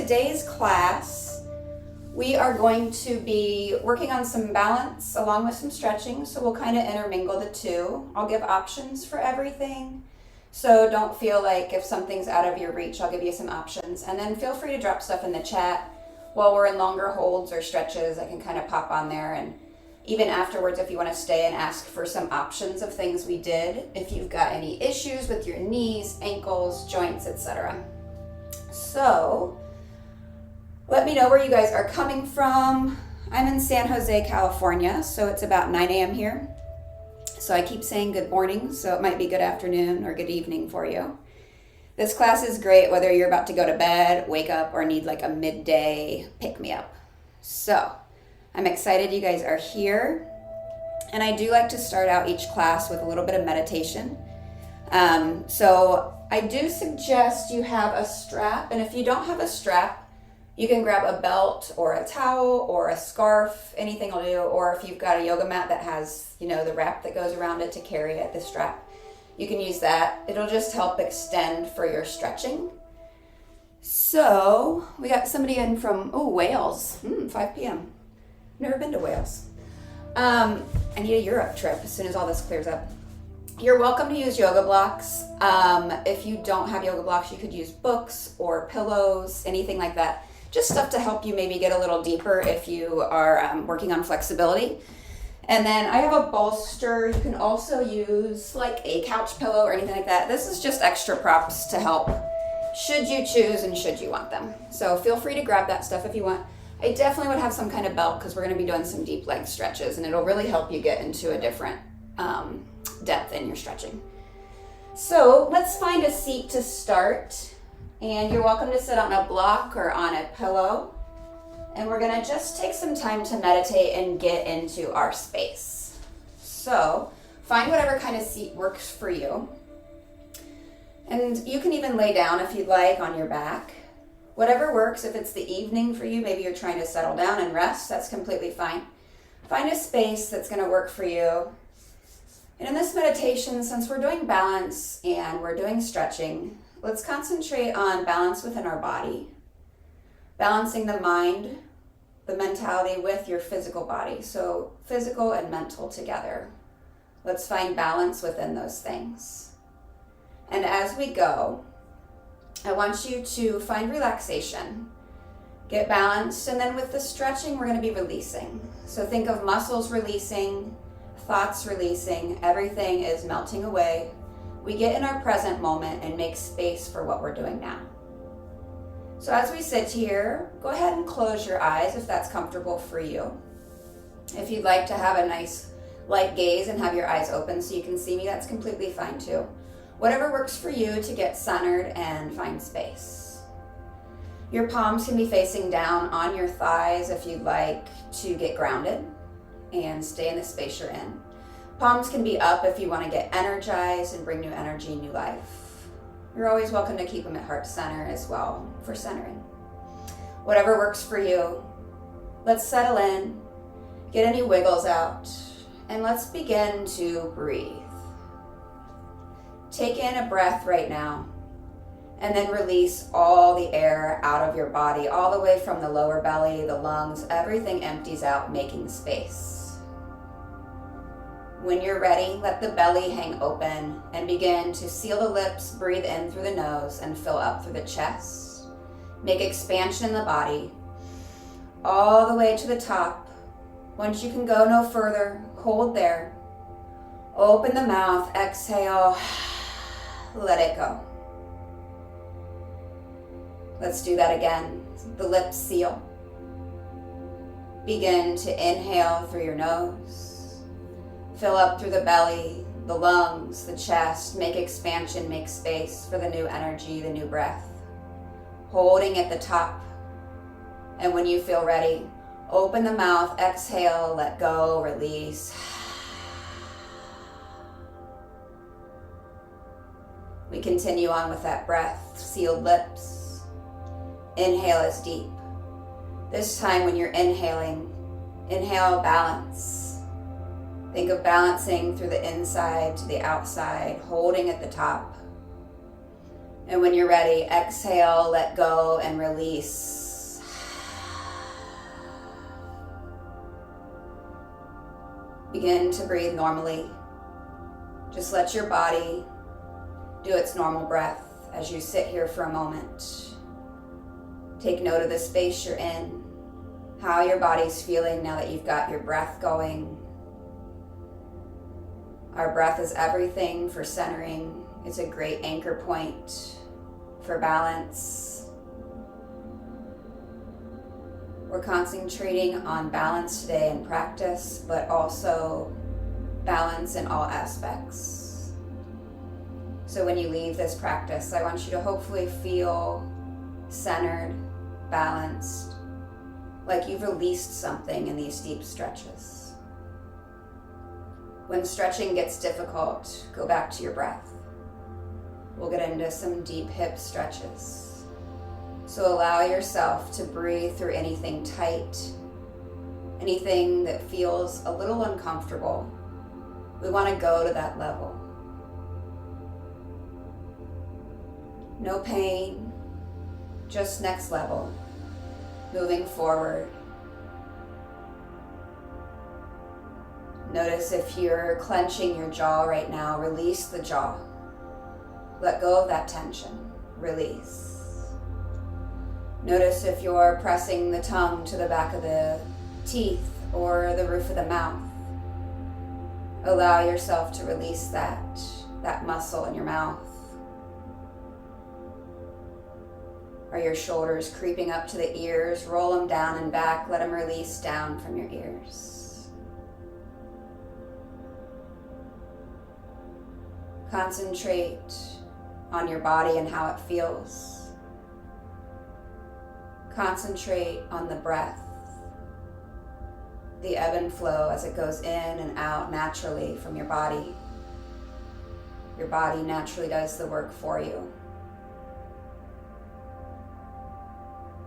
today's class, we are going to be working on some balance along with some stretching, so we'll kind of intermingle the two. I'll give options for everything, so don't feel like if something's out of your reach, I'll give you some options. And then feel free to drop stuff in the chat while we're in longer holds or stretches. I can kind of pop on there, and even afterwards if you want to stay and ask for some options of things we did, if you've got any issues with your knees, ankles, joints, etc. So let me know where you guys are coming from. I'm in San Jose, California, so it's about 9 a.m. here. So I keep saying good morning, so it might be good afternoon or good evening for you. This class is great whether you're about to go to bed, wake up, or need like a midday pick-me-up. So I'm excited you guys are here. And I do like to start out each class with a little bit of meditation. So I do suggest you have a strap, and if you don't have a strap, you can grab a belt or a towel or a scarf, anything will do, or if you've got a yoga mat that has, the wrap that goes around it to carry it, the strap, you can use that. It'll just help extend for your stretching. So we got somebody in from, Wales, 5 p.m. Never been to Wales. I need a Europe trip as soon as all this clears up. You're welcome to use yoga blocks. If you don't have yoga blocks, you could use books or pillows, anything like that. Just stuff to help you maybe get a little deeper if you are working on flexibility. And then I have a bolster. You can also use like a couch pillow or anything like that. This is just extra props to help should you choose and should you want them. So feel free to grab that stuff if you want. I definitely would have some kind of belt because we're going to be doing some deep leg stretches, and it'll really help you get into a different depth in your stretching. So let's find a seat to start. And you're welcome to sit on a block or on a pillow. And we're gonna just take some time to meditate and get into our space. So find whatever kind of seat works for you. And you can even lay down if you'd like on your back. Whatever works. If it's the evening for you, maybe you're trying to settle down and rest, that's completely fine. Find a space that's gonna work for you. And in this meditation, since we're doing balance and we're doing stretching, let's concentrate on balance within our body, balancing the mind, the mentality with your physical body. So physical and mental together. Let's find balance within those things. And as we go, I want you to find relaxation, get balanced, and then with the stretching, we're going to be releasing. So think of muscles releasing, thoughts releasing, everything is melting away. We get in our present moment and make space for what we're doing now. So as we sit here, go ahead and close your eyes if that's comfortable for you. If you'd like to have a nice light gaze and have your eyes open so you can see me, that's completely fine too. Whatever works for you to get centered and find space. Your palms can be facing down on your thighs if you'd like to get grounded and stay in the space you're in. Palms can be up if you want to get energized and bring new energy, new life. You're always welcome to keep them at heart center as well for centering. Whatever works for you. Let's settle in, get any wiggles out, and let's begin to breathe. Take in a breath right now, and then release all the air out of your body, all the way from the lower belly, the lungs, everything empties out, making space. When you're ready, let the belly hang open and begin to seal the lips, breathe in through the nose and fill up through the chest. Make expansion in the body, all the way to the top. Once you can go no further, hold there. Open the mouth, exhale, let it go. Let's do that again. The lips seal. Begin to inhale through your nose. Fill up through the belly, the lungs, the chest. Make expansion, make space for the new energy, the new breath. Holding at the top. And when you feel ready, open the mouth, exhale, let go, release. We continue on with that breath, sealed lips. Inhale is deep. This time when you're inhaling, inhale balance. Think of balancing through the inside to the outside, holding at the top. And when you're ready, exhale, let go, and release. Begin to breathe normally. Just let your body do its normal breath as you sit here for a moment. Take note of the space you're in, how your body's feeling now that you've got your breath going. Our breath is everything for centering. It's a great anchor point for balance. We're concentrating on balance today in practice, but also balance in all aspects. So when you leave this practice, I want you to hopefully feel centered, balanced, like you've released something in these deep stretches. When stretching gets difficult, go back to your breath. We'll get into some deep hip stretches. So allow yourself to breathe through anything tight, anything that feels a little uncomfortable. We want to go to that level. No pain, just next level, moving forward. Notice if you're clenching your jaw right now, release the jaw. Let go of that tension, release. Notice if you're pressing the tongue to the back of the teeth or the roof of the mouth. Allow yourself to release that muscle in your mouth. Are your shoulders creeping up to the ears? Roll them down and back. Let them release down from your ears. Concentrate on your body and how it feels. Concentrate on the breath, the ebb and flow as it goes in and out naturally from your body. Your body naturally does the work for you.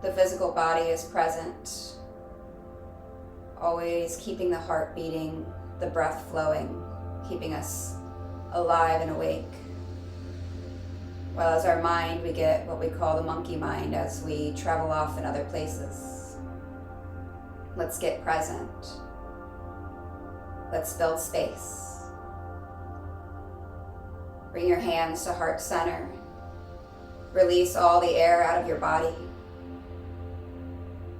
The physical body is present, always keeping the heart beating, the breath flowing, keeping us alive and awake. While as our mind, we get what we call the monkey mind as we travel off in other places. Let's get present. Let's build space. Bring your hands to heart center. Release all the air out of your body.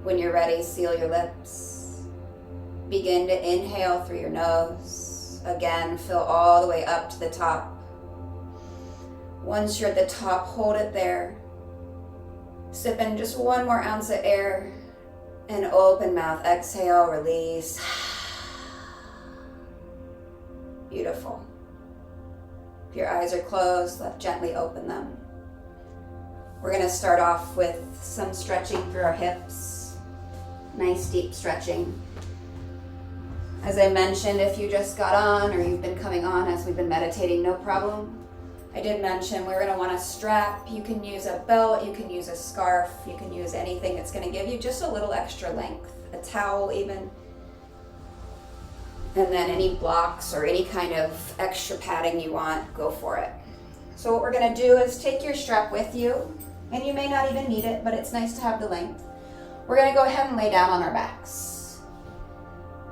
When you're ready, seal your lips. Begin to inhale through your nose. Again, fill all the way up to the top. Once you're at the top, hold it there. Sip in just 1 more ounce of air and open mouth. Exhale, release. Beautiful. If your eyes are closed, gently open them. We're going to start off with some stretching through our hips. Nice deep stretching. As I mentioned, if you just got on or you've been coming on as we've been meditating, no problem. I did mention we're going to want a strap. You can use a belt, you can use a scarf, you can use anything that's going to give you just a little extra length, a towel even. And then any blocks or any kind of extra padding you want, go for it. So what we're going to do is take your strap with you, and you may not even need it, but it's nice to have the length. We're going to go ahead and lay down on our backs.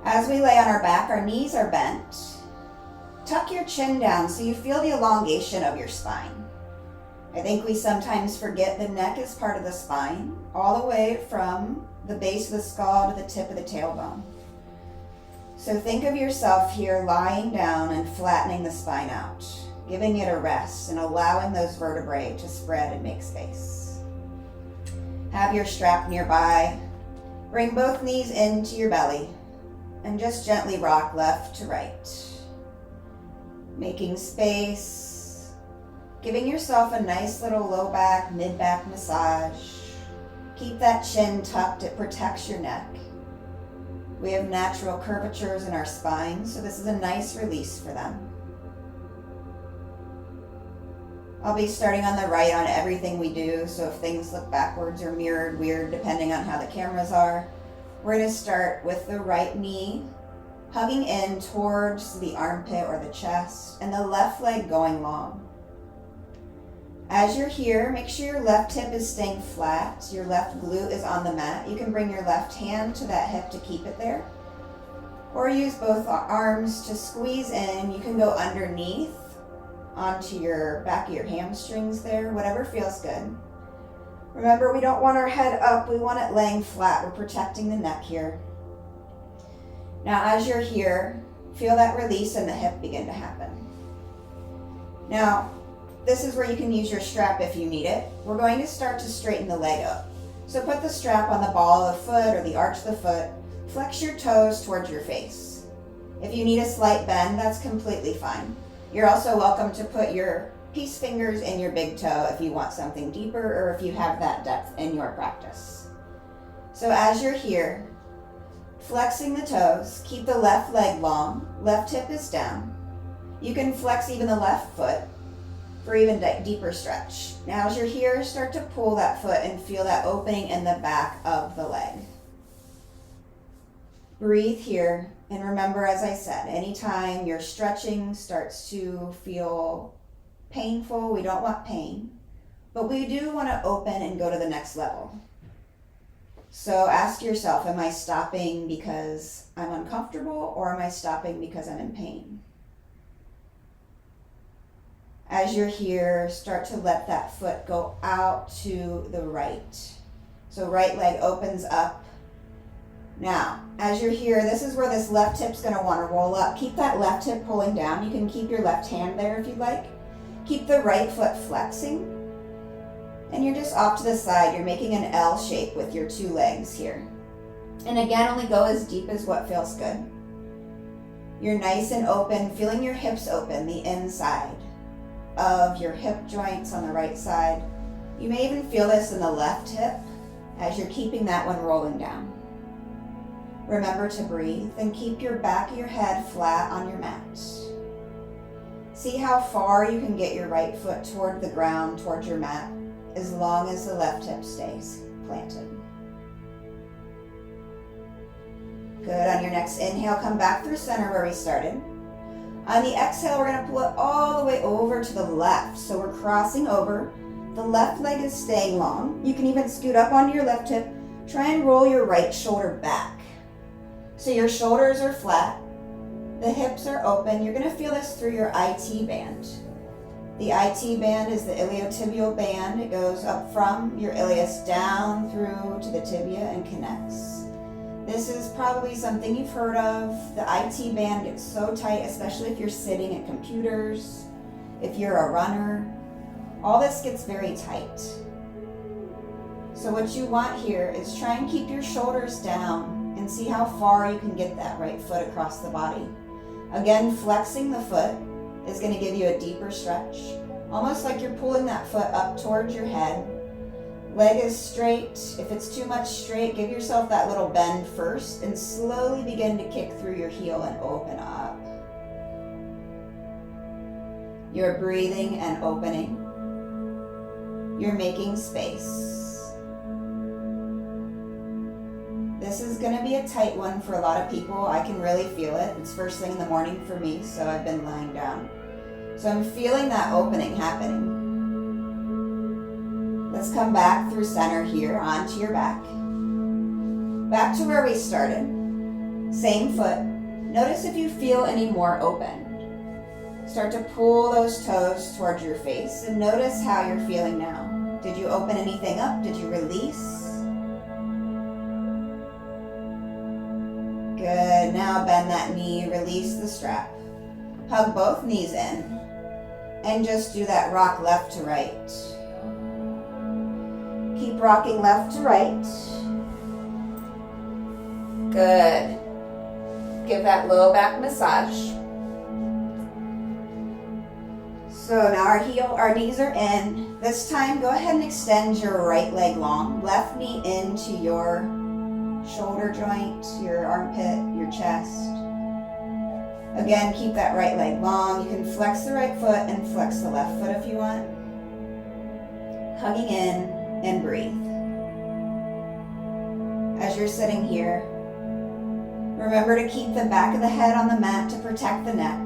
As we lay on our back, our knees are bent. Tuck your chin down so you feel the elongation of your spine. I think we sometimes forget the neck is part of the spine, all the way from the base of the skull to the tip of the tailbone. So think of yourself here lying down and flattening the spine out, giving it a rest and allowing those vertebrae to spread and make space. Have your strap nearby. Bring both knees into your belly and just gently rock left to right. Making space, giving yourself a nice little low back, mid back massage. Keep that chin tucked, it protects your neck. We have natural curvatures in our spine, so this is a nice release for them. I'll be starting on the right on everything we do, so if things look backwards or mirrored weird, depending on how the cameras are, we're going to start with the right knee hugging in towards the armpit or the chest, and the left leg going long. As you're here, make sure your left hip is staying flat. Your left glute is on the mat. You can bring your left hand to that hip to keep it there. Or use both arms to squeeze in. You can go underneath onto your back of your hamstrings there, whatever feels good. Remember, we don't want our head up. We want it laying flat. We're protecting the neck here. Now, as you're here, feel that release in the hip begin to happen. Now, this is where you can use your strap if you need it. We're going to start to straighten the leg up. So put the strap on the ball of the foot or the arch of the foot. Flex your toes towards your face. If you need a slight bend, that's completely fine. You're also welcome to put your peace fingers in your big toe if you want something deeper or if you have that depth in your practice. So as you're here, flexing the toes, keep the left leg long, left hip is down. You can flex even the left foot for even deeper stretch. Now as you're here, start to pull that foot and feel that opening in the back of the leg. Breathe here, and remember, as I said, anytime your stretching starts to feel painful, we don't want pain, but we do want to open and go to the next level. So ask yourself, am I stopping because I'm uncomfortable, or am I stopping because I'm in pain? As you're here, start to let that foot go out to the right. So right leg opens up. Now, as you're here, this is where this left hip's going to want to roll up. Keep that left hip pulling down. You can keep your left hand there if you'd like. Keep the right foot flexing. And you're just off to the side. You're making an L shape with your two legs here. And again, only go as deep as what feels good. You're nice and open, feeling your hips open, the inside of your hip joints on the right side. You may even feel this in the left hip as you're keeping that one rolling down. Remember to breathe and keep your back of your head flat on your mat. See how far you can get your right foot toward the ground, towards your mat, as long as the left hip stays planted. Good. On your next inhale, come back through center where we started. On the exhale, we're going to pull it all the way over to the left. So we're crossing over. The left leg is staying long. You can even scoot up onto your left hip. Try and roll your right shoulder back. So your shoulders are flat. The hips are open. You're going to feel this through your IT band. The IT band is the iliotibial band. It goes up from your ilius down through to the tibia and connects. This is probably something you've heard of. The IT band gets so tight, especially if you're sitting at computers, if you're a runner. All this gets very tight. So what you want here is try and keep your shoulders down and see how far you can get that right foot across the body. Again, flexing the foot is going to give you a deeper stretch, almost like you're pulling that foot up towards your head. Leg is straight. If it's too much straight, give yourself that little bend first and slowly begin to kick through your heel and open up. You're breathing and opening. You're making space. This is going to be a tight one for a lot of people. I can really feel it. It's first thing in the morning for me, so I've been lying down. So I'm feeling that opening happening. Let's come back through center here, onto your back. Back to where we started. Same foot. Notice if you feel any more open. Start to pull those toes towards your face and notice how you're feeling now. Did you open anything up? Did you release? Good. Now bend that knee, release the strap. Hug both knees in and just do that rock left to right. Keep rocking left to right. Good. Give that low back massage. So now our knees are in. This time, go ahead and extend your right leg long. Left knee into your shoulder joint, your armpit, your chest. Again, keep that right leg long. You can flex the right foot and flex the left foot if you want. Hugging in and breathe. As you're sitting here, remember to keep the back of the head on the mat to protect the neck.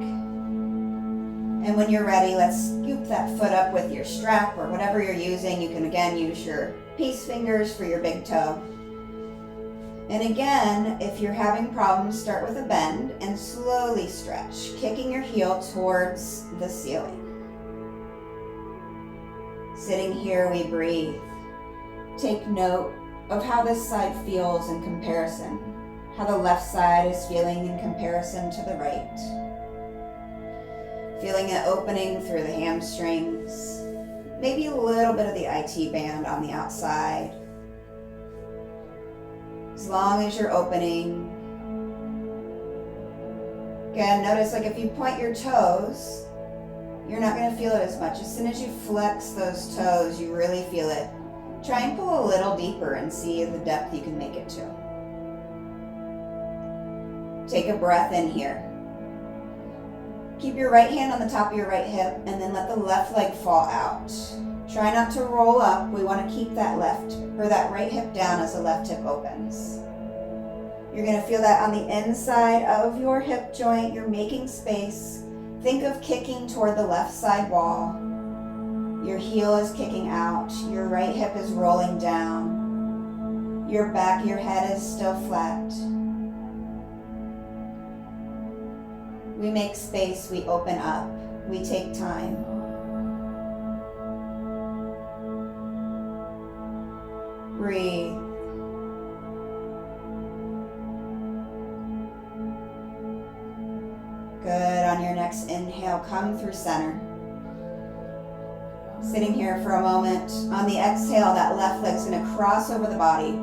And when you're ready, let's scoop that foot up with your strap or whatever you're using. You can again use your peace fingers for your big toe. And again, if you're having problems, start with a bend and slowly stretch, kicking your heel towards the ceiling. Sitting here, we breathe. Take note of how this side feels in comparison, how the left side is feeling in comparison to the right. Feeling it opening through the hamstrings, maybe a little bit of the IT band on the outside. As long as you're opening. Again, notice like if you point your toes, you're not going to feel it as much. As soon as you flex those toes, you really feel it. Try and pull a little deeper and see the depth you can make it to. Take a breath in here. Keep your right hand on the top of your right hip and then let the left leg fall out. Try not to roll up. We want to keep that right hip down as the left hip opens. You're going to feel that on the inside of your hip joint. You're making space. Think of kicking toward the left side wall. Your heel is kicking out. Your right hip is rolling down. Your back of your head is still flat. We make space, we open up, we take time. Breathe. Good. On your next inhale, come through center. Sitting here for a moment. On the exhale, that left leg's going to cross over the body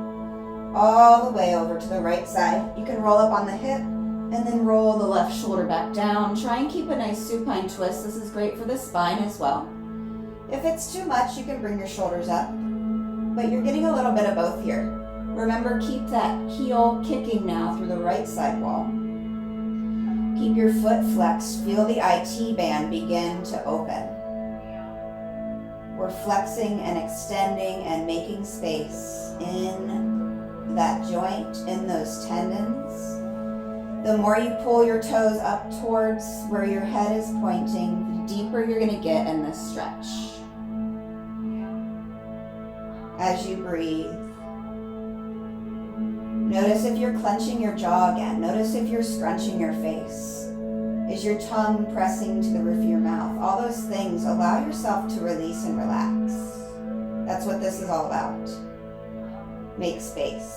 all the way over to the right side. You can roll up on the hip and then roll the left shoulder back down. Try and keep a nice supine twist. This is great for the spine as well. If it's too much, you can bring your shoulders up, but you're getting a little bit of both here. Remember, keep that heel kicking now through the right side wall. Keep your foot flexed. Feel the IT band begin to open. We're flexing and extending and making space in that joint, in those tendons. The more you pull your toes up towards where your head is pointing, the deeper you're going to get in this stretch. As you breathe, notice if you're clenching your jaw again. Notice if you're scrunching your face. Is your tongue pressing to the roof of your mouth? All those things, allow yourself to release and relax. That's what this is all about. Make space.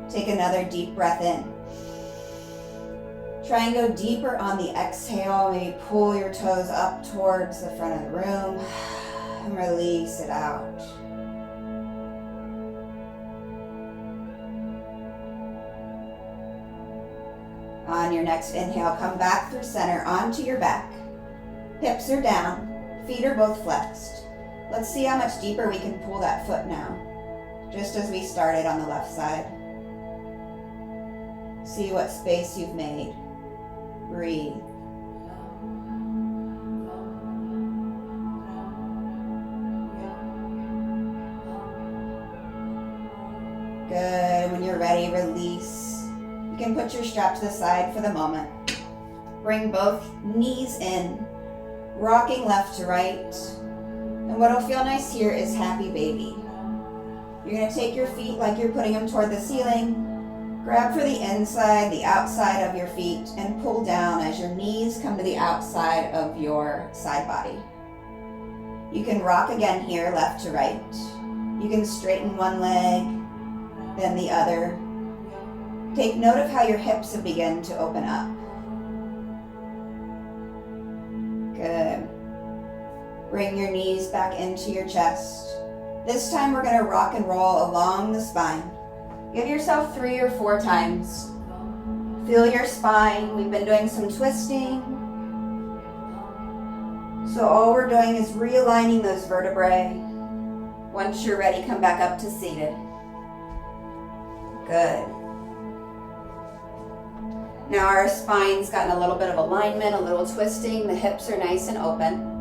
Take another deep breath in. Try and go deeper on the exhale. Maybe pull your toes up towards the front of the room and release it out. On your next inhale, come back through center onto your back. Hips are down, feet are both flexed. Let's see how much deeper we can pull that foot now, just as we started on the left side. See what space you've made. Breathe. Good. When you're ready, release. You can put your strap to the side for the moment. Bring both knees in, rocking left to right. And what'll feel nice here is happy baby. You're going to take your feet like you're putting them toward the ceiling. Grab for the inside, the outside of your feet, and pull down as your knees come to the outside of your side body. You can rock again here, left to right. You can straighten one leg, then the other. Take note of how your hips have begun to open up. Good. Bring your knees back into your chest. This time we're going to rock and roll along the spine. Give yourself 3 or 4 times. Feel your spine. We've been doing some twisting. So all we're doing is realigning those vertebrae. Once you're ready, come back up to seated. Good. Now our spine's gotten a little bit of alignment, a little twisting. The hips are nice and open.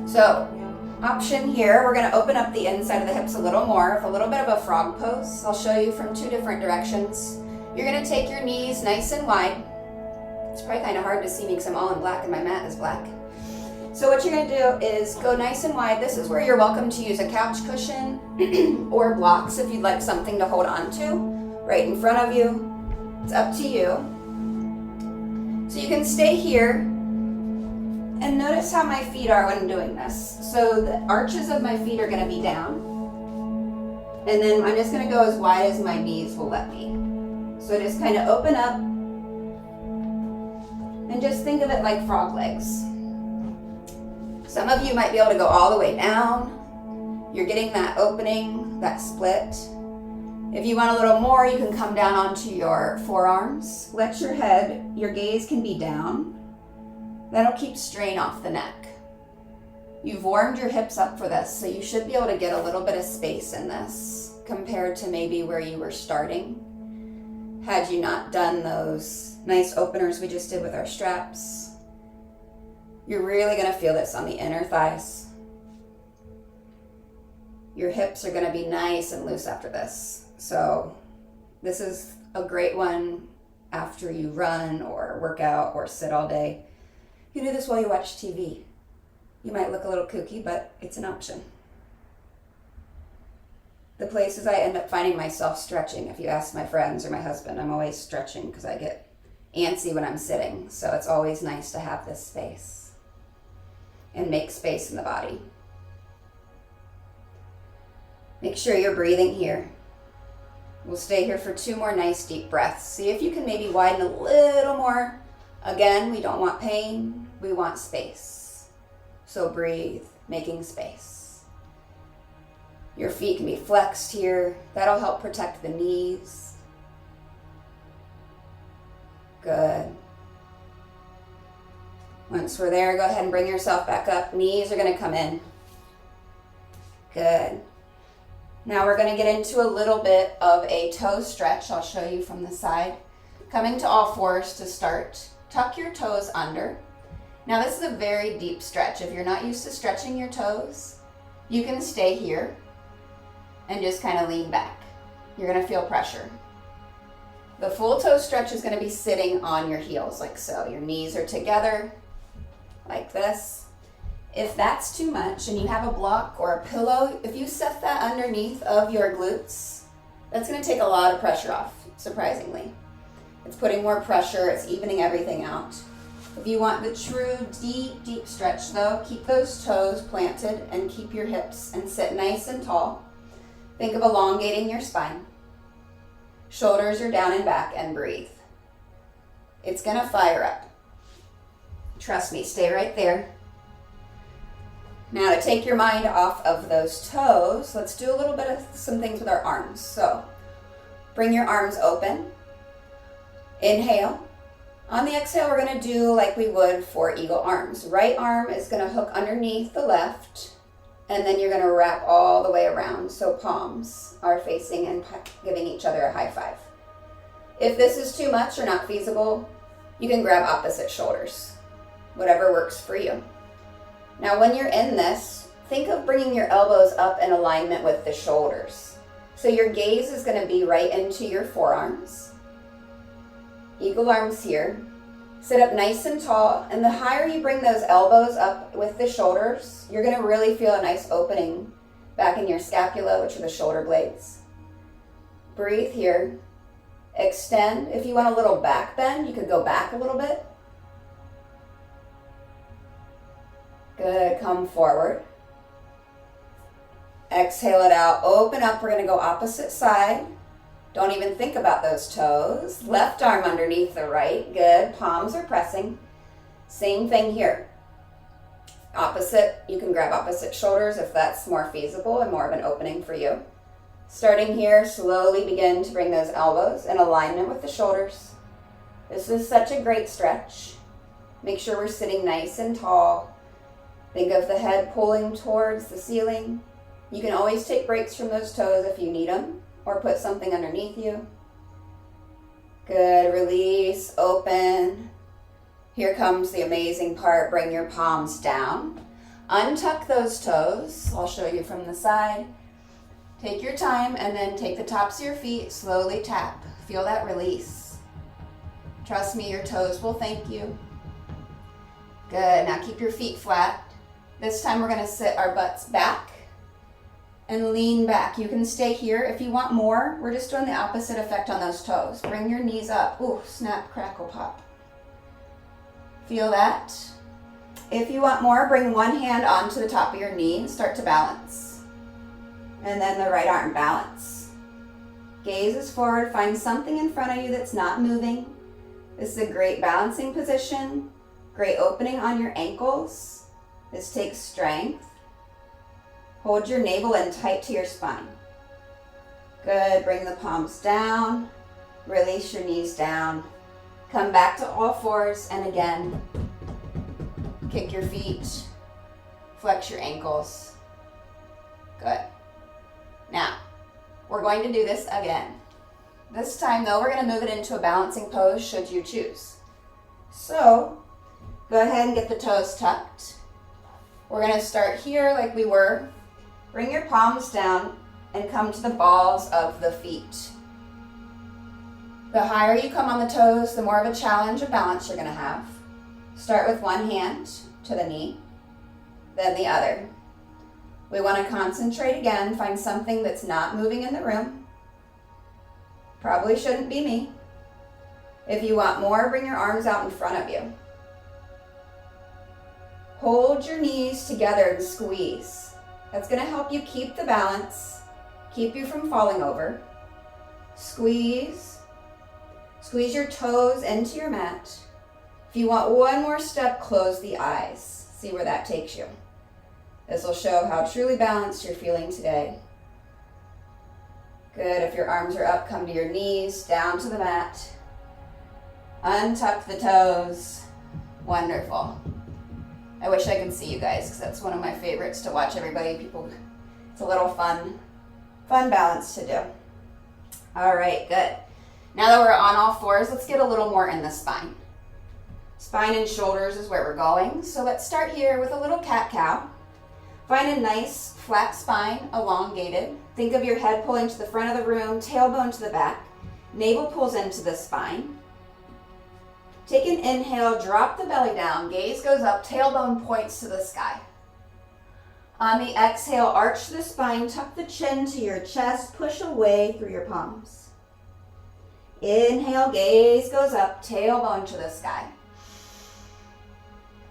So, option here, we're going to open up the inside of the hips a little more, with a little bit of a frog pose. I'll show you from 2 different directions. You're going to take your knees nice and wide. It's probably kind of hard to see me because I'm all in black and my mat is black. So what you're going to do is go nice and wide. This is where you're welcome to use a couch cushion or blocks if you'd like something to hold on to right in front of you. It's up to you. So you can stay here and notice how my feet are when I'm doing this. So the arches of my feet are going to be down. And then I'm just going to go as wide as my knees will let me. So just kind of open up and just think of it like frog legs. Some of you might be able to go all the way down. You're getting that opening, that split. If you want a little more, you can come down onto your forearms. Let your head, your gaze can be down. That'll keep strain off the neck. You've warmed your hips up for this, so you should be able to get a little bit of space in this compared to maybe where you were starting. Had you not done those nice openers we just did with our straps. You're really going to feel this on the inner thighs. Your hips are going to be nice and loose after this. So this is a great one after you run or work out or sit all day. You do this while you watch TV. You might look a little kooky, but it's an option. The places I end up finding myself stretching, if you ask my friends or my husband, I'm always stretching because I get antsy when I'm sitting. So it's always nice to have this space and make space in the body. Make sure you're breathing here. We'll stay here for 2 more nice deep breaths. See if you can maybe widen a little more. Again, we don't want pain, we want space. So breathe, making space. Your feet can be flexed here. That'll help protect the knees. Good. Once we're there, go ahead and bring yourself back up. Knees are going to come in. Good. Now we're going to get into a little bit of a toe stretch. I'll show you from the side. Coming to all fours to start. Tuck your toes under. Now this is a very deep stretch. If you're not used to stretching your toes, you can stay here and just kind of lean back. You're going to feel pressure. The full toe stretch is going to be sitting on your heels like so. Your knees are together like this. If that's too much and you have a block or a pillow, if you set that underneath of your glutes, that's going to take a lot of pressure off, surprisingly. It's putting more pressure, it's evening everything out. If you want the true deep, deep stretch though, keep those toes planted and keep your hips and sit nice and tall. Think of elongating your spine. Shoulders are down and back and breathe. It's going to fire up. Trust me, stay right there. Now to take your mind off of those toes, let's do a little bit of some things with our arms. So bring your arms open. Inhale. On the exhale, we're going to do like we would for eagle arms. Right arm is going to hook underneath the left, and then you're going to wrap all the way around. So palms are facing and giving each other a high five. If this is too much or not feasible, you can grab opposite shoulders. Whatever works for you. Now when you're in this, think of bringing your elbows up in alignment with the shoulders. So your gaze is going to be right into your forearms. Eagle arms here. Sit up nice and tall, and the higher you bring those elbows up with the shoulders, you're going to really feel a nice opening back in your scapula, which are the shoulder blades. Breathe here. Extend. If you want a little back bend, you could go back a little bit. Good. Come forward. Exhale it out. Open up. We're going to go opposite side. Don't even think about those toes. Left arm underneath the right. Good. Palms are pressing. Same thing here. Opposite. You can grab opposite shoulders if that's more feasible and more of an opening for you. Starting here, slowly begin to bring those elbows in alignment with the shoulders. This is such a great stretch. Make sure we're sitting nice and tall. Think of the head pulling towards the ceiling. You can always take breaks from those toes if you need them, or put something underneath you. Good. Release, open. Here comes the amazing part. Bring your palms down. Untuck those toes. I'll show you from the side. Take your time and then take the tops of your feet, slowly tap. Feel that release. Trust me, your toes will thank you. Good, now keep your feet flat. This time we're gonna sit our butts back and lean back. You can stay here. If you want more, we're just doing the opposite effect on those toes. Bring your knees up. Ooh, snap, crackle, pop. Feel that? If you want more, bring one hand onto the top of your knee and start to balance. And then the right arm, balance. Gaze is forward. Find something in front of you that's not moving. This is a great balancing position. Great opening on your ankles. This takes strength. Hold your navel in tight to your spine. Good. Bring the palms down. Release your knees down. Come back to all fours, and again, kick your feet. Flex your ankles. Good. Now, we're going to do this again. This time, though, we're going to move it into a balancing pose should you choose. So, go ahead and get the toes tucked. We're going to start here like we were. Bring your palms down and come to the balls of the feet. The higher you come on the toes, the more of a challenge of balance you're going to have. Start with one hand to the knee, then the other. We want to concentrate again, find something that's not moving in the room. Probably shouldn't be me. If you want more, bring your arms out in front of you. Hold your knees together and squeeze. That's going to help you keep the balance, keep you from falling over. Squeeze. Squeeze your toes into your mat. If you want one more step, close the eyes. See where that takes you. This will show how truly balanced you're feeling today. Good. If your arms are up, come to your knees, down to the mat. Untuck the toes. Wonderful. I wish I could see you guys because that's one of my favorites to watch everybody. It's a little fun balance to do. All right, good. Now that we're on all fours, let's get a little more in the spine. Spine and shoulders is where we're going. So let's start here with a little cat-cow. Find a nice flat spine, elongated. Think of your head pulling to the front of the room, tailbone to the back. Navel pulls into the spine. Take an inhale, drop the belly down, gaze goes up, tailbone points to the sky. On the exhale, arch the spine, tuck the chin to your chest, push away through your palms. Inhale, gaze goes up, tailbone to the sky.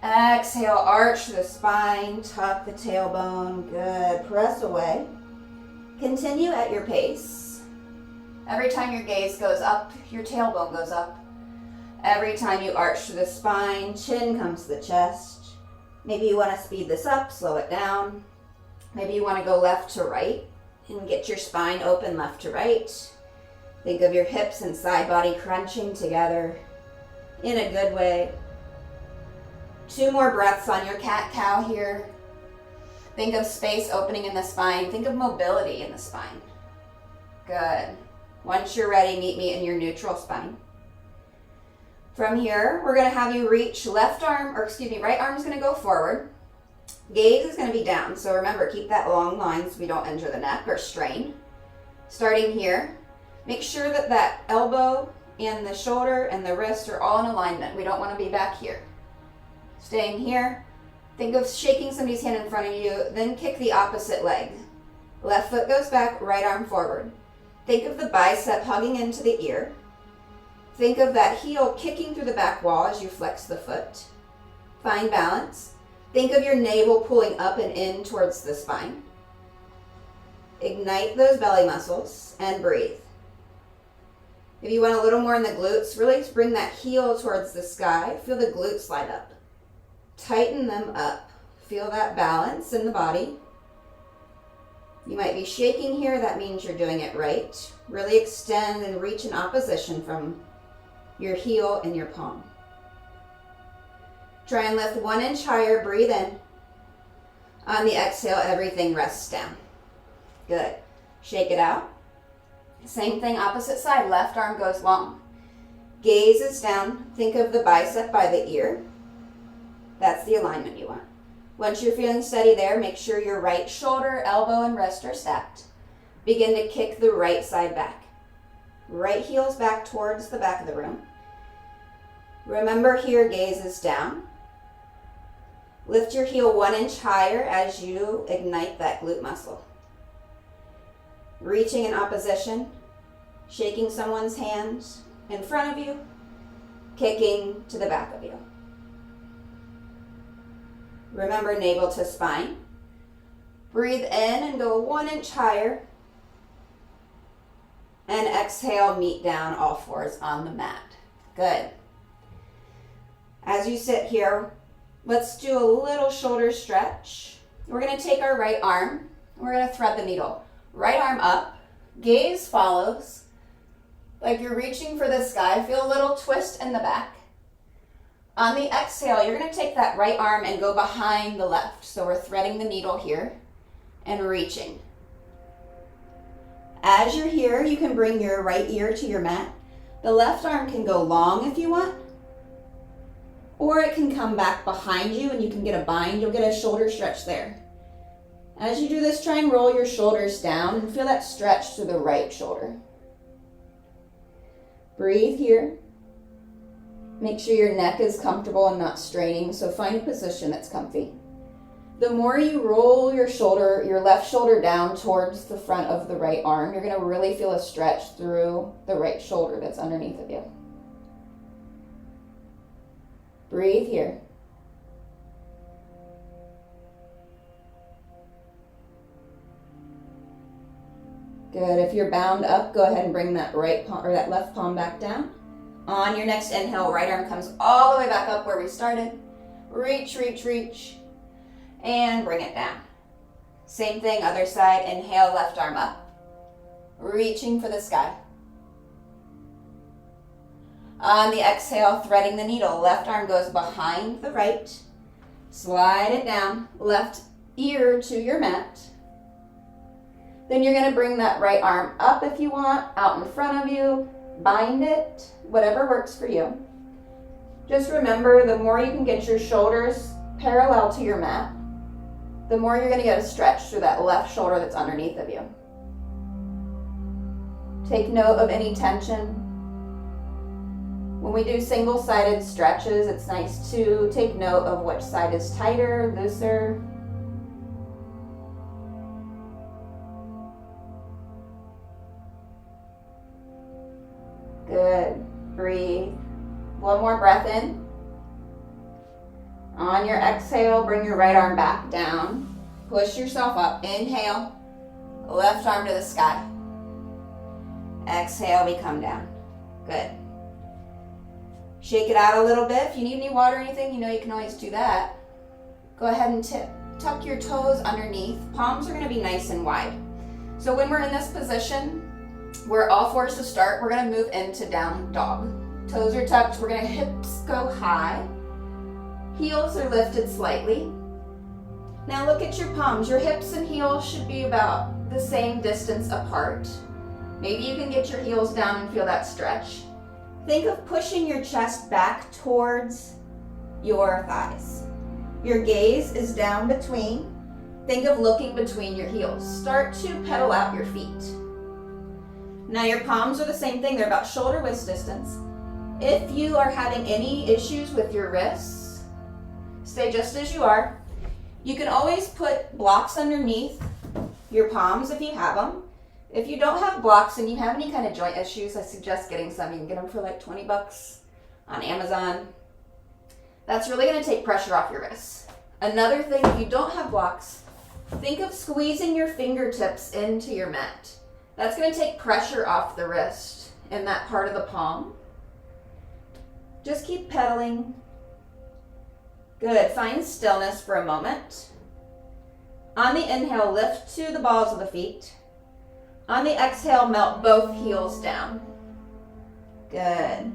Exhale, arch the spine, tuck the tailbone, good, press away. Continue at your pace. Every time your gaze goes up, your tailbone goes up. Every time you arch to the spine, chin comes to the chest. Maybe you want to speed this up, slow it down. Maybe you want to go left to right and get your spine open left to right. Think of your hips and side body crunching together in a good way. 2 more breaths on your cat-cow here. Think of space opening in the spine. Think of mobility in the spine. Good. Once you're ready, meet me in your neutral spine. From here, we're going to have you reach right arm is going to go forward. Gaze is going to be down. So remember, keep that long line so we don't injure the neck or strain. Starting here, make sure that that elbow and the shoulder and the wrist are all in alignment. We don't want to be back here. Staying here, think of shaking somebody's hand in front of you, then kick the opposite leg. Left foot goes back, right arm forward. Think of the bicep hugging into the ear. Think of that heel kicking through the back wall as you flex the foot. Find balance. Think of your navel pulling up and in towards the spine. Ignite those belly muscles and breathe. If you want a little more in the glutes, really bring that heel towards the sky. Feel the glutes slide up. Tighten them up. Feel that balance in the body. You might be shaking here. That means you're doing it right. Really extend and reach in opposition from your heel and your palm. Try and lift 1 inch higher. Breathe in. On the exhale, everything rests down. Good. Shake it out. Same thing, opposite side. Left arm goes long. Gaze is down. Think of the bicep by the ear. That's the alignment you want. Once you're feeling steady there, make sure your right shoulder, elbow, and wrist are stacked. Begin to kick the right side back. Right heel's back towards the back of the room. Remember here, gaze is down. Lift your heel 1 inch higher as you ignite that glute muscle. Reaching in opposition, shaking someone's hands in front of you, kicking to the back of you. Remember navel to spine. Breathe in and go 1 inch higher. And exhale, meet down all fours on the mat. Good. As you sit here, let's do a little shoulder stretch. We're going to take our right arm. We're going to thread the needle. Right arm up. Gaze follows. Like you're reaching for the sky. Feel a little twist in the back. On the exhale, you're going to take that right arm and go behind the left. So we're threading the needle here and reaching. As you're here, you can bring your right ear to your mat. The left arm can go long if you want, or it can come back behind you and you can get a bind. You'll get a shoulder stretch there. As you do this, try and roll your shoulders down and feel that stretch through the right shoulder. Breathe here. Make sure your neck is comfortable and not straining, so find a position that's comfy. The more you roll your shoulder, your left shoulder down towards the front of the right arm, you're going to really feel a stretch through the right shoulder that's underneath of you. Breathe here. Good. If you're bound up, go ahead and bring that right palm or that left palm back down. On your next inhale, right arm comes all the way back up where we started. Reach, reach, reach. And bring it down. Same thing, other side. Inhale, left arm up. Reaching for the sky. On the exhale, threading the needle. Left arm goes behind the right. Slide it down. Left ear to your mat. Then you're going to bring that right arm up if you want, out in front of you. Bind it, whatever works for you. Just remember, the more you can get your shoulders parallel to your mat, the more you're going to get a stretch through that left shoulder that's underneath of you. Take note of any tension. When we do single-sided stretches, it's nice to take note of which side is tighter, looser. Good. Breathe. One more breath in. On your exhale, bring your right arm back down. Push yourself up. Inhale. Left arm to the sky. Exhale, we come down. Good. Shake it out a little bit. If you need any water or anything, you know you can always do that. Go ahead and tuck your toes underneath. Palms are going to be nice and wide. So when we're in this position, we're all fours to start. We're going to move into down dog. Toes are tucked. We're going to hips go high. Heels are lifted slightly. Now look at your palms. Your hips and heels should be about the same distance apart. Maybe you can get your heels down and feel that stretch. Think of pushing your chest back towards your thighs. Your gaze is down between. Think of looking between your heels. Start to pedal out your feet. Now your palms are the same thing. They're about shoulder width distance. If you are having any issues with your wrists, stay just as you are. You can always put blocks underneath your palms if you have them. If you don't have blocks and you have any kind of joint issues, I suggest getting some. You can get them for like 20 bucks on Amazon. That's really going to take pressure off your wrists. Another thing, if you don't have blocks, think of squeezing your fingertips into your mat. That's going to take pressure off the wrist and that part of the palm. Just keep pedaling. Good. Find stillness for a moment. On the inhale, lift to the balls of the feet. On the exhale, melt both heels down. Good.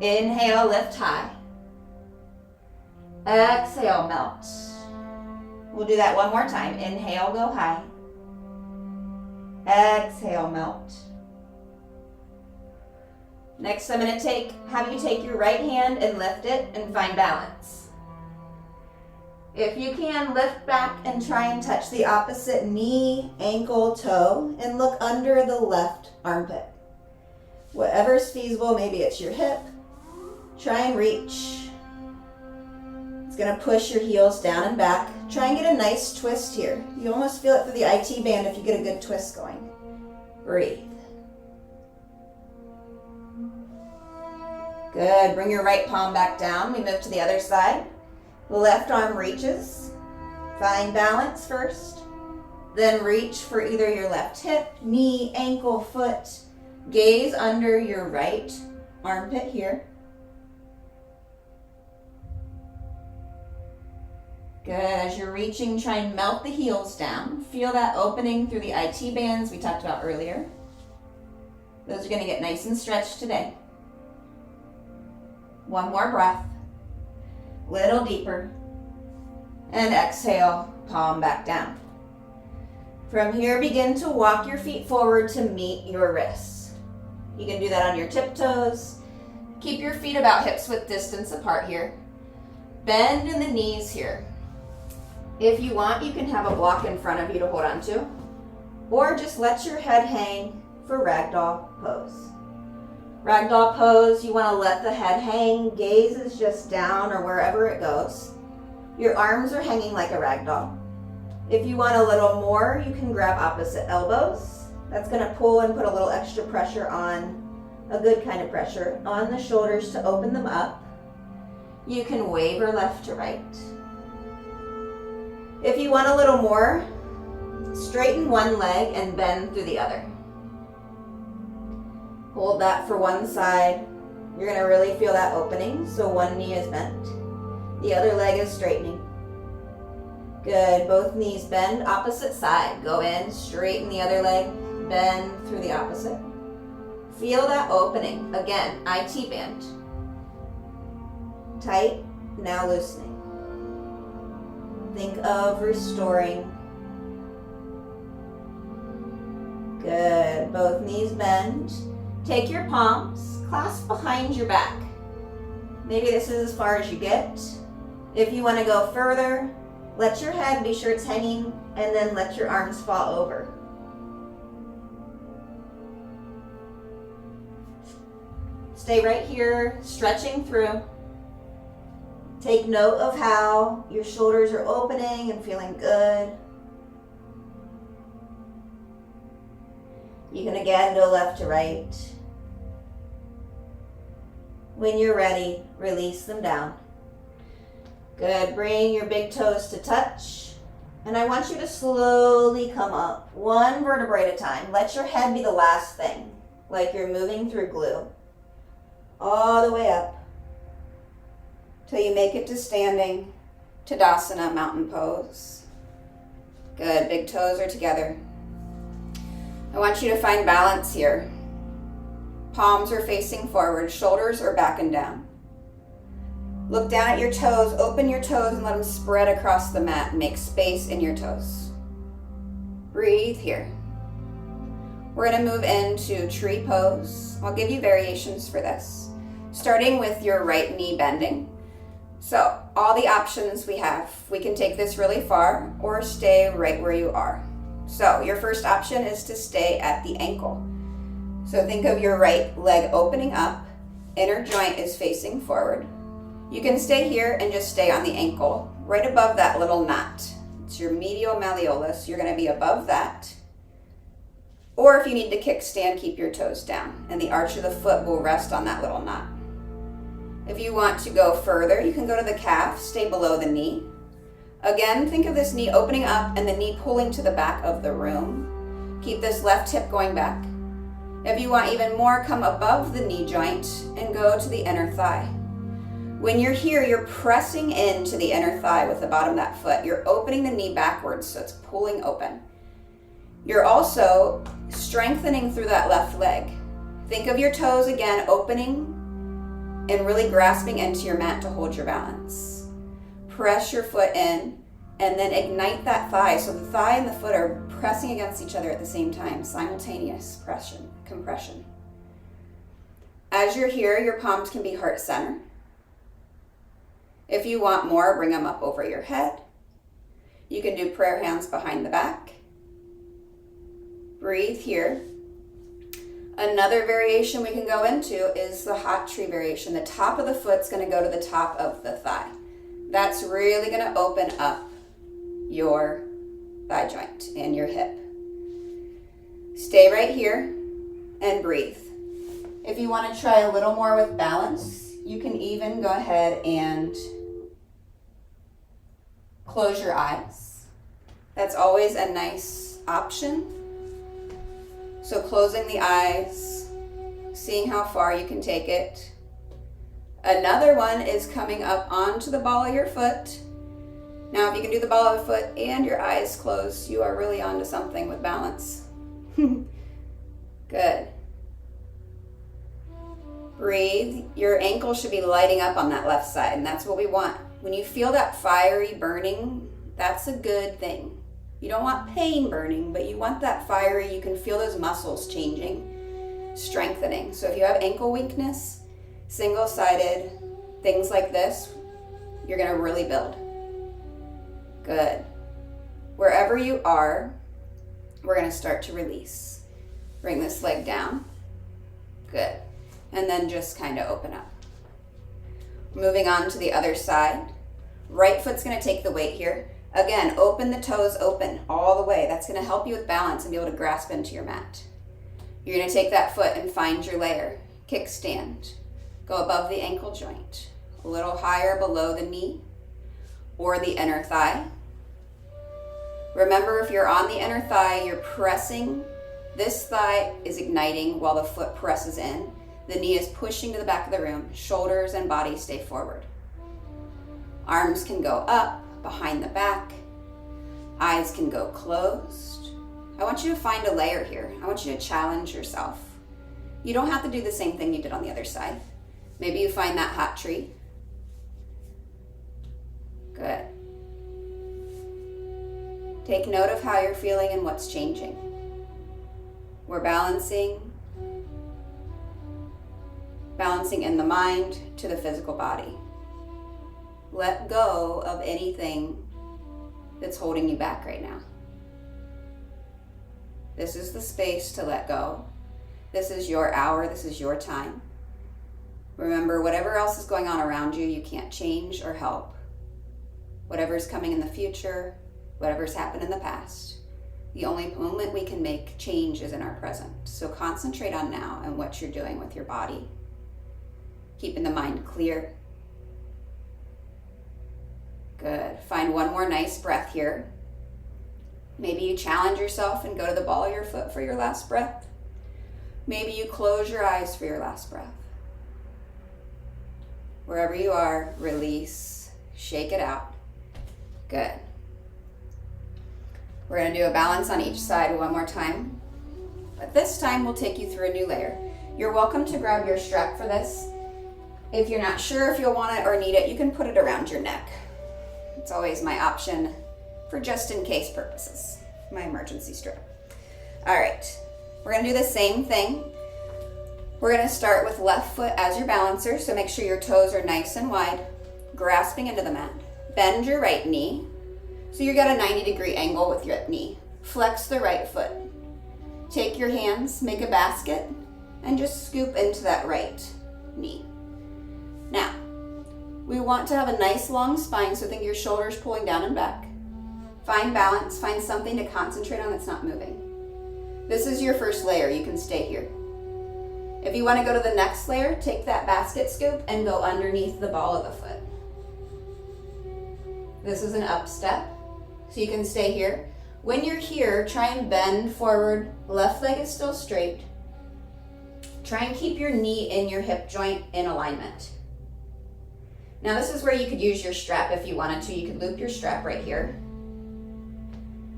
Inhale, lift high. Exhale, melt. We'll do that one more time. Inhale, go high. Exhale, melt. Next, I'm going to have you take your right hand and lift it and find balance. If you can, lift back and try and touch the opposite knee, ankle, toe, and look under the left armpit. Whatever's feasible, maybe it's your hip, Try and reach. It's going to push your heels down and back. Try and get a nice twist here. You almost feel it through the IT band if you get a good twist going. Breathe. Good. Bring your right palm back down. We move to the other side. Left arm reaches. Find balance first. Then reach for either your left hip, knee, ankle, foot. Gaze under your right armpit here. Good. As you're reaching, try and melt the heels down. Feel that opening through the IT bands we talked about earlier. Those are going to get nice and stretched today. One more breath. Little deeper. And exhale, palm back down. From here, begin to walk your feet forward to meet your wrists. You can do that on your tiptoes. Keep your feet about hips width distance apart here. Bend in the knees here. If you want, you can have a block in front of you to hold on to, or just let your head hang for ragdoll pose. Ragdoll pose, you want to let the head hang, gaze is just down or wherever it goes. Your arms are hanging like a ragdoll. If you want a little more, you can grab opposite elbows. That's going to pull and put a little extra pressure on, a good kind of pressure, on the shoulders to open them up. You can waver left to right. If you want a little more, straighten one leg and bend through the other. Hold that for one side. You're going to really feel that opening, so one knee is bent. The other leg is straightening. Good. Both knees bend opposite side. Go in, straighten the other leg, bend through the opposite. Feel that opening. Again, IT band. Tight, now loosening. Think of restoring. Good. Both knees bend. Take your palms, clasp behind your back. Maybe this is as far as you get. If you want to go further, let your head be sure it's hanging, and then let your arms fall over. Stay right here, stretching through. Take note of how your shoulders are opening and feeling good. You can again go left to right. When you're ready, release them down. Good. Bring your big toes to touch. And I want you to slowly come up, one vertebrae at a time. Let your head be the last thing, like you're moving through glue. All the way up till you make it to standing Tadasana mountain pose. Good. Big toes are together. I want you to find balance here. Palms are facing forward, shoulders are back and down. Look down at your toes, open your toes and let them spread across the mat. Make space in your toes. Breathe here. We're going to move into tree pose. I'll give you variations for this. Starting with your right knee bending. So all the options we have, we can take this really far or stay right where you are. So your first option is to stay at the ankle. So think of your right leg opening up, inner joint is facing forward. You can stay here and just stay on the ankle, right above that little knot. It's your medial malleolus, you're gonna be above that. Or if you need to kickstand, keep your toes down, and the arch of the foot will rest on that little knot. If you want to go further, you can go to the calf, stay below the knee. Again, think of this knee opening up and the knee pulling to the back of the room. Keep this left hip going back. If you want even more, come above the knee joint and go to the inner thigh. When you're here, you're pressing into the inner thigh with the bottom of that foot. You're opening the knee backwards, so it's pulling open. You're also strengthening through that left leg. Think of your toes again, opening and really grasping into your mat to hold your balance. Press your foot in and then ignite that thigh. So the thigh and the foot are pressing against each other at the same time, simultaneous compression. As you're here, your palms can be heart center. If you want more, bring them up over your head. You can do prayer hands behind the back. Breathe here. Another variation we can go into is the hot tree variation. The top of the foot's going to go to the top of the thigh. That's really going to open up your thigh joint and your hip. Stay right here and breathe. If you want to try a little more with balance, you can even go ahead and close your eyes. That's always a nice option. So closing the eyes, seeing how far you can take it. Another one is coming up onto the ball of your foot. Now, if you can do the ball of the foot and your eyes closed, you are really onto something with balance. Good. Breathe. Your ankle should be lighting up on that left side, and that's what we want. When you feel that fiery burning, that's a good thing. You don't want pain burning, but you want that fiery, you can feel those muscles changing, strengthening. So if you have ankle weakness, single-sided, things like this, you're gonna really build. Good. Wherever you are, we're gonna start to release. Bring this leg down. Good. And then just kind of open up. Moving on to the other side. Right foot's gonna take the weight here. Again, open the toes open all the way. That's gonna help you with balance and be able to grasp into your mat. You're gonna take that foot and find your layer. Kickstand. Go above the ankle joint. A little higher below the knee or the inner thigh. Remember, if you're on the inner thigh, you're pressing. This thigh is igniting while the foot presses in. The knee is pushing to the back of the room. Shoulders and body stay forward. Arms can go up, behind the back. Eyes can go closed. I want you to find a layer here. I want you to challenge yourself. You don't have to do the same thing you did on the other side. Maybe you find that hot tree. Good. Take note of how you're feeling and what's changing. We're balancing in the mind to the physical body. Let go of anything that's holding you back right now. This is the space to let go. This is your hour. This is your time. Remember, whatever else is going on around you, you can't change or help. Whatever's coming in the future, whatever's happened in the past, the only moment we can make change is in our present. So concentrate on now and what you're doing with your body. Keeping the mind clear. Good. Find one more nice breath here. Maybe you challenge yourself and go to the ball of your foot for your last breath. Maybe you close your eyes for your last breath. Wherever you are, release, shake it out. Good. We're going to do a balance on each side one more time. But this time we'll take you through a new layer. You're welcome to grab your strap for this. If you're not sure if you'll want it or need it, you can put it around your neck. It's always my option for just in case purposes, my emergency strap. All right, we're gonna do the same thing. We're gonna start with left foot as your balancer, so make sure your toes are nice and wide, grasping into the mat. Bend your right knee, so you got a 90-degree angle with your knee. Flex the right foot. Take your hands, make a basket, and just scoop into that right knee. Now, we want to have a nice long spine, so think your shoulders pulling down and back. Find balance, find something to concentrate on that's not moving. This is your first layer, you can stay here. If you want to go to the next layer, take that basket scoop and go underneath the ball of the foot. This is an up step, so you can stay here. When you're here, try and bend forward, left leg is still straight. Try and keep your knee in your hip joint in alignment. Now this is where you could use your strap if you wanted to. You could loop your strap right here.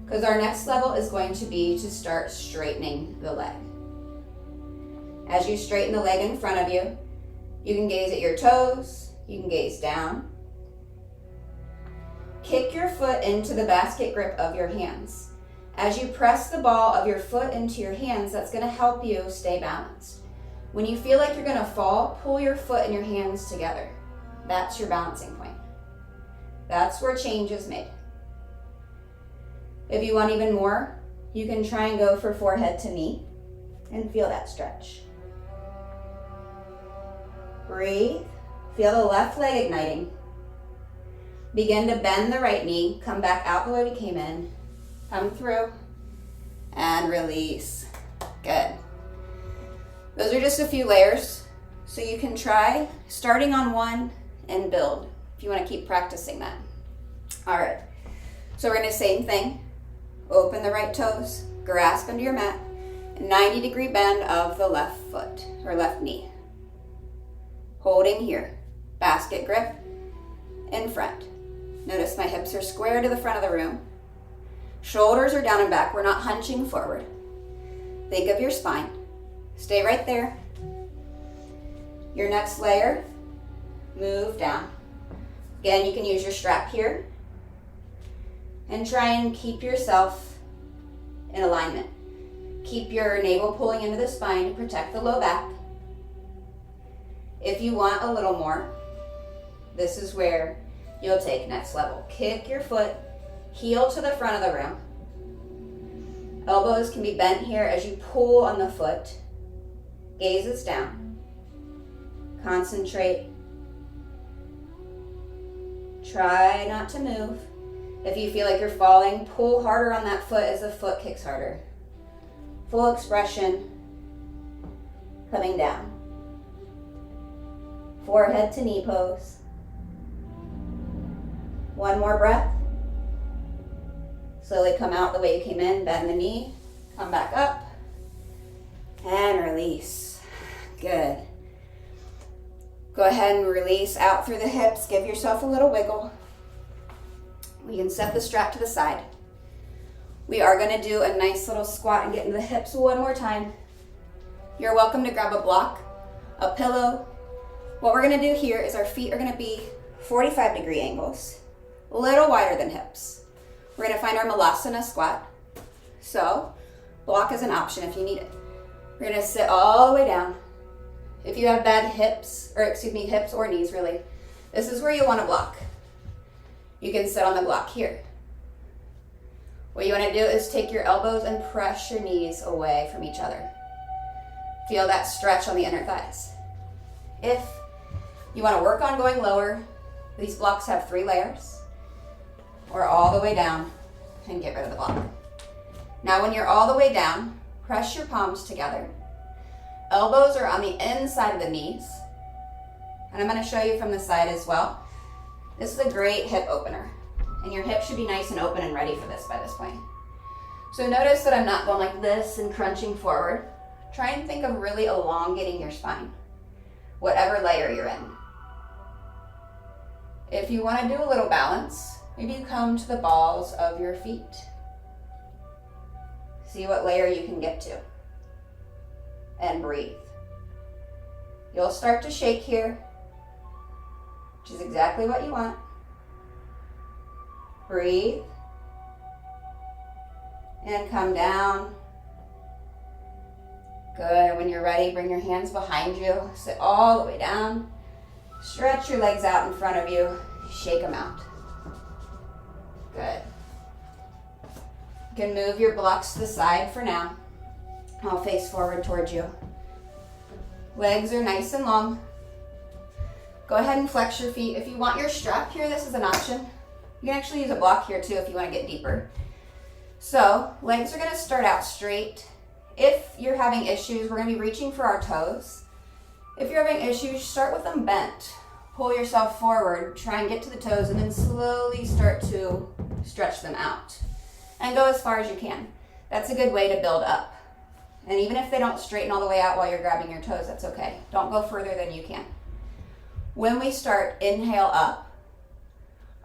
Because our next level is going to be to start straightening the leg. As you straighten the leg in front of you, you can gaze at your toes, you can gaze down. Kick your foot into the basket grip of your hands. As you press the ball of your foot into your hands, that's going to help you stay balanced. When you feel like you're going to fall, pull your foot and your hands together. That's your balancing point. That's where change is made. If you want even more, you can try and go for forehead to knee. And feel that stretch. Breathe. Feel the left leg igniting. Begin to bend the right knee. Come back out the way we came in. Come through. And release. Good. Those are just a few layers. So you can try starting on one and build if you want to keep practicing that. All right. So we're going to do the same thing. Open the right toes. Grasp into your mat. 90-degree bend of the left foot or left knee. Holding here. Basket grip in front. Notice my hips are square to the front of the room. Shoulders are down and back. We're not hunching forward. Think of your spine. Stay right there. Your next layer, move down. Again, you can use your strap here and try and keep yourself in alignment. Keep your navel pulling into the spine to protect the low back. If you want a little more, this is where you'll take next level. Kick your foot, heel to the front of the room. Elbows can be bent here as you pull on the foot. Gaze is down. Concentrate. Try not to move. If you feel like you're falling, pull harder on that foot as the foot kicks harder. Full expression. Coming down. Forehead to knee pose. One more breath. Slowly come out the way you came in, bend the knee, come back up, and release. Good. Go ahead and release out through the hips. Give yourself a little wiggle. We can set the strap to the side. We are going to do a nice little squat and get into the hips one more time. You're welcome to grab a block, a pillow. What we're going to do here is our feet are going to be 45-degree angles, a little wider than hips. We're going to find our Malasana squat. So, block is an option if you need it. We're going to sit all the way down. If you have bad hips or knees really, this is where you want to block. You can sit on the block here. What you want to do is take your elbows and press your knees away from each other. Feel that stretch on the inner thighs. If you want to work on going lower, these blocks have 3 layers, or all the way down and get rid of the block. Now when you're all the way down, press your palms together. Elbows are on the inside of the knees. And I'm going to show you from the side as well. This is a great hip opener. And your hips should be nice and open and ready for this by this point. So notice that I'm not going like this and crunching forward. Try and think of really elongating your spine, whatever layer you're in. If you want to do a little balance, maybe you come to the balls of your feet. See what layer you can get to. And breathe. You'll start to shake here, which is exactly what you want. Breathe. And come down. Good. When you're ready, bring your hands behind you. Sit all the way down. Stretch your legs out in front of you. Shake them out. Good. You can move your blocks to the side for now. I'll face forward towards you. Legs are nice and long. Go ahead and flex your feet. If you want your strap here, this is an option. You can actually use a block here too if you want to get deeper. So, legs are going to start out straight. If you're having issues, we're going to be reaching for our toes. If you're having issues, start with them bent. Pull yourself forward, try and get to the toes, and then slowly start to stretch them out. And go as far as you can. That's a good way to build up. And even if they don't straighten all the way out while you're grabbing your toes, that's okay. Don't go further than you can. When we start, inhale up.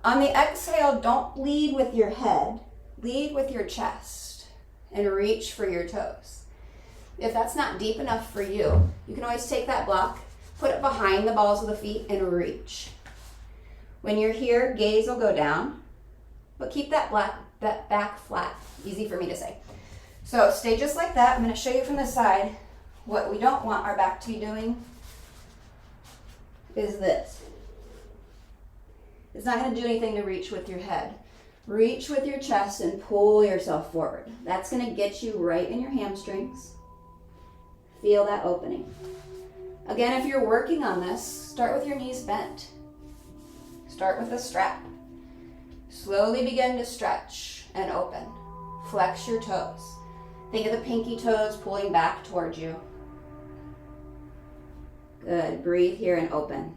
On the exhale, don't lead with your head. Lead with your chest and reach for your toes. If that's not deep enough for you, you can always take that block, put it behind the balls of the feet, and reach. When you're here, gaze will go down, but keep that back flat. Easy for me to say. So stay just like that. I'm going to show you from the side. What we don't want our back to be doing is this. It's not going to do anything to reach with your head. Reach with your chest and pull yourself forward. That's going to get you right in your hamstrings. feel that opening. Again, if you're working on this, start with your knees bent. Start with a strap. Slowly begin to stretch and open. Flex your toes. Think of the pinky toes pulling back towards you. Good. Breathe here and open.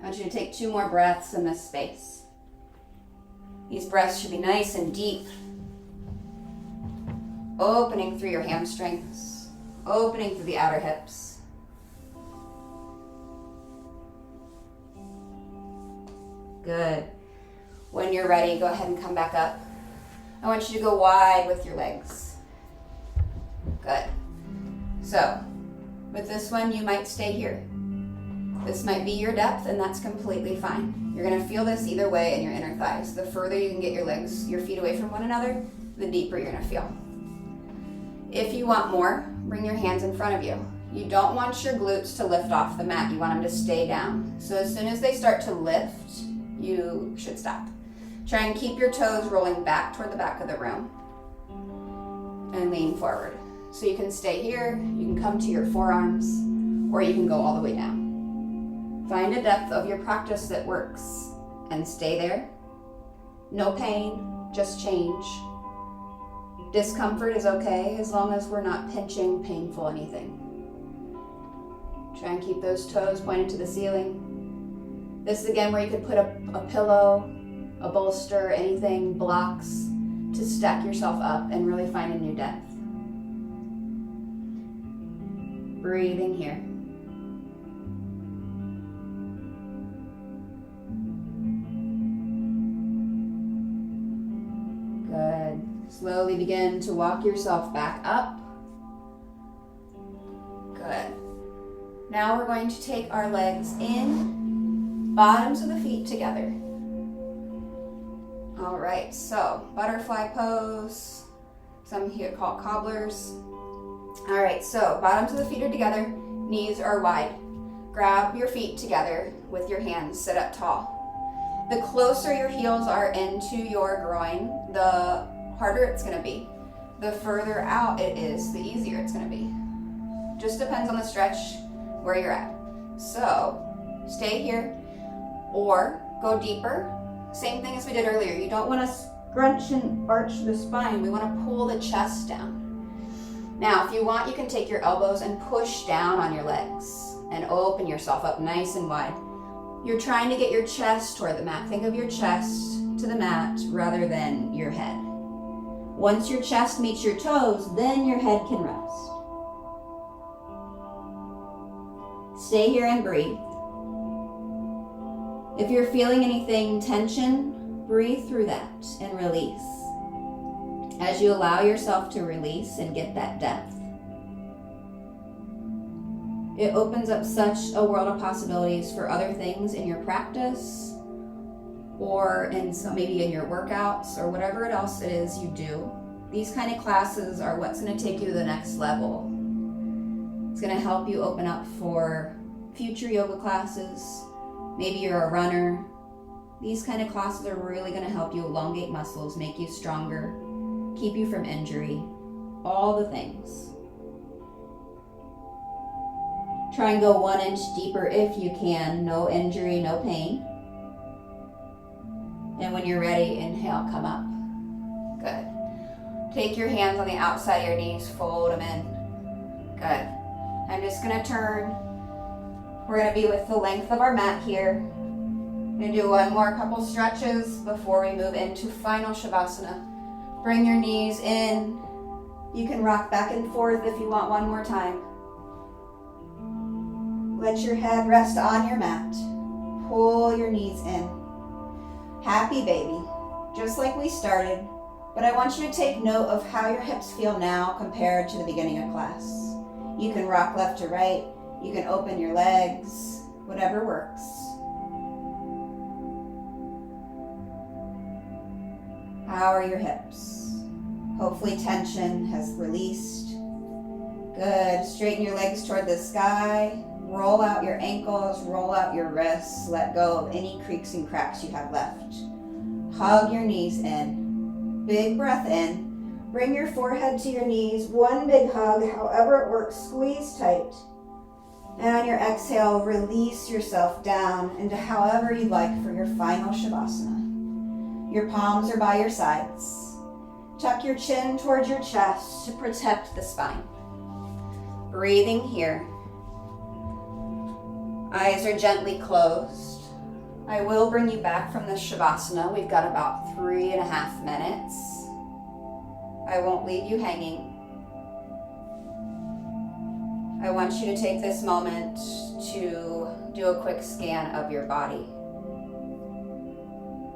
I want you to take 2 more breaths in this space. These breaths should be nice and deep. Opening through your hamstrings. Opening through the outer hips. Good. When you're ready, go ahead and come back up. I want you to go wide with your legs. Good. So, with this one, you might stay here. This might be your depth, and that's completely fine. You're gonna feel this either way in your inner thighs. The further you can get your feet away from one another, the deeper you're gonna feel. If you want more, bring your hands in front of you. You don't want your glutes to lift off the mat. You want them to stay down. So as soon as they start to lift, you should stop. Try and keep your toes rolling back toward the back of the room. And lean forward. So you can stay here, you can come to your forearms, or you can go all the way down. Find a depth of your practice that works and stay there. No pain, just change. Discomfort is okay as long as we're not pinching, painful anything. Try and keep those toes pointed to the ceiling. This is again where you could put a pillow, a bolster, anything, blocks to stack yourself up and really find a new depth. Breathing here. Good. Slowly begin to walk yourself back up. Good. Now we're going to take our legs in, bottoms of the feet together. All right, so butterfly pose. Some here call cobblers. All right, so bottoms of the feet are together, knees are wide. Grab your feet together with your hands, sit up tall. The closer your heels are into your groin, the harder it's gonna be. The further out it is, the easier it's gonna be. Just depends on the stretch where you're at. So stay here or go deeper. Same thing as we did earlier. You don't wanna scrunch and arch the spine. We wanna pull the chest down. Now, if you want, you can take your elbows and push down on your legs and open yourself up nice and wide. You're trying to get your chest toward the mat. Think of your chest to the mat rather than your head. Once your chest meets your toes, then your head can rest. Stay here and breathe. If you're feeling anything, tension, breathe through that and release. As you allow yourself to release and get that depth, it opens up such a world of possibilities for other things in your practice or maybe in your workouts or whatever else it is you do. These kind of classes are what's going to take you to the next level. It's going to help you open up for future yoga classes. Maybe you're a runner. These kind of classes are really going to help you elongate muscles, make you stronger, keep you from injury, all the things. Try and go 1 inch deeper if you can. No injury, no pain. And when you're ready, inhale, come up. Good. Take your hands on the outside of your knees, fold them in. Good. I'm just gonna turn. We're gonna be with the length of our mat here. I'm gonna do one more couple stretches before we move into final Shavasana. Bring your knees in. You can rock back and forth if you want one more time. Let your head rest on your mat. Pull your knees in. Happy baby, just like we started, but I want you to take note of how your hips feel now compared to the beginning of class. You can rock left to right. You can open your legs, whatever works. How are your hips? Hopefully tension has released. Good. Straighten your legs toward the sky. Roll out your ankles, roll out your wrists. Let go of any creaks and cracks you have left. Hug your knees in. Big breath in. Bring your forehead to your knees. One big hug, however it works. Squeeze tight. And on your exhale, release yourself down into however you'd like for your final Shavasana. Your palms are by your sides. Tuck your chin towards your chest to protect the spine. Breathing here. Eyes are gently closed. I will bring you back from this Shavasana. We've got about 3.5 minutes. I won't leave you hanging. I want you to take this moment to do a quick scan of your body.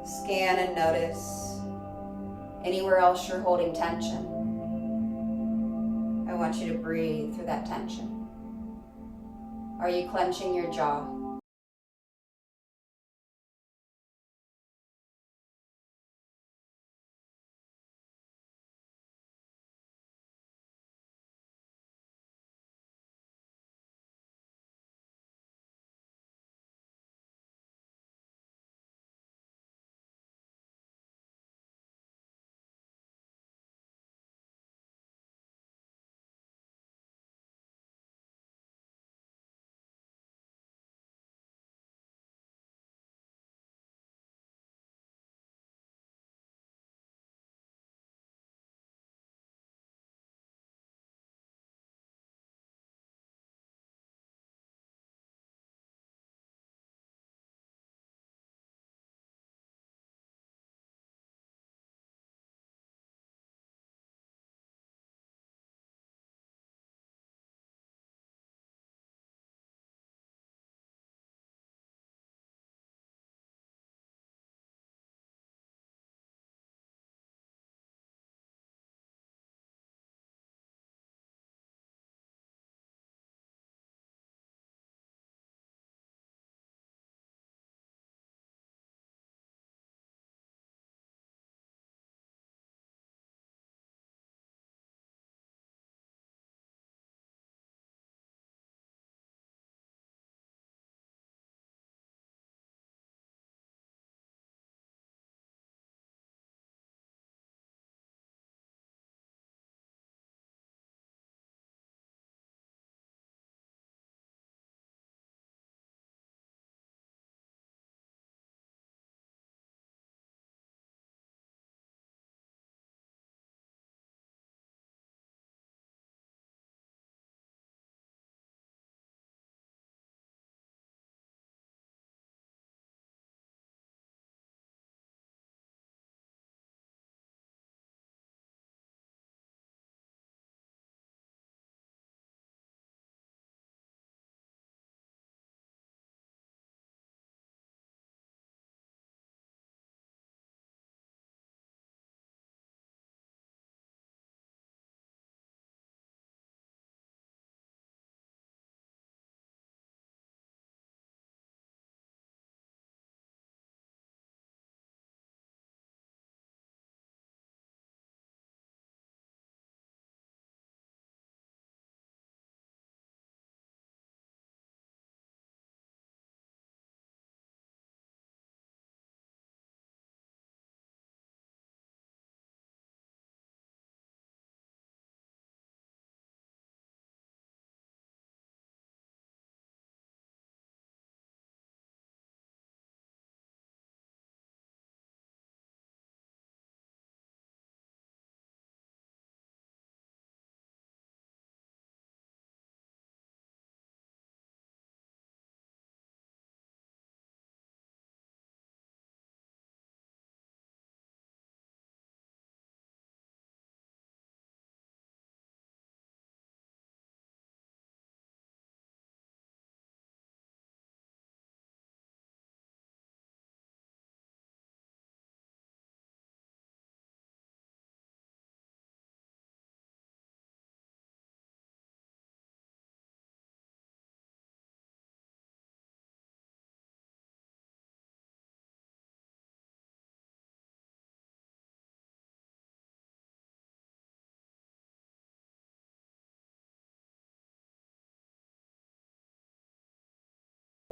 Scan and notice anywhere else you're holding tension. I want you to breathe through that tension. Are you clenching your jaw?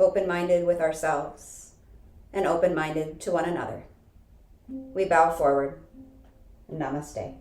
Open-minded with ourselves and open-minded to one another. We bow forward. Namaste.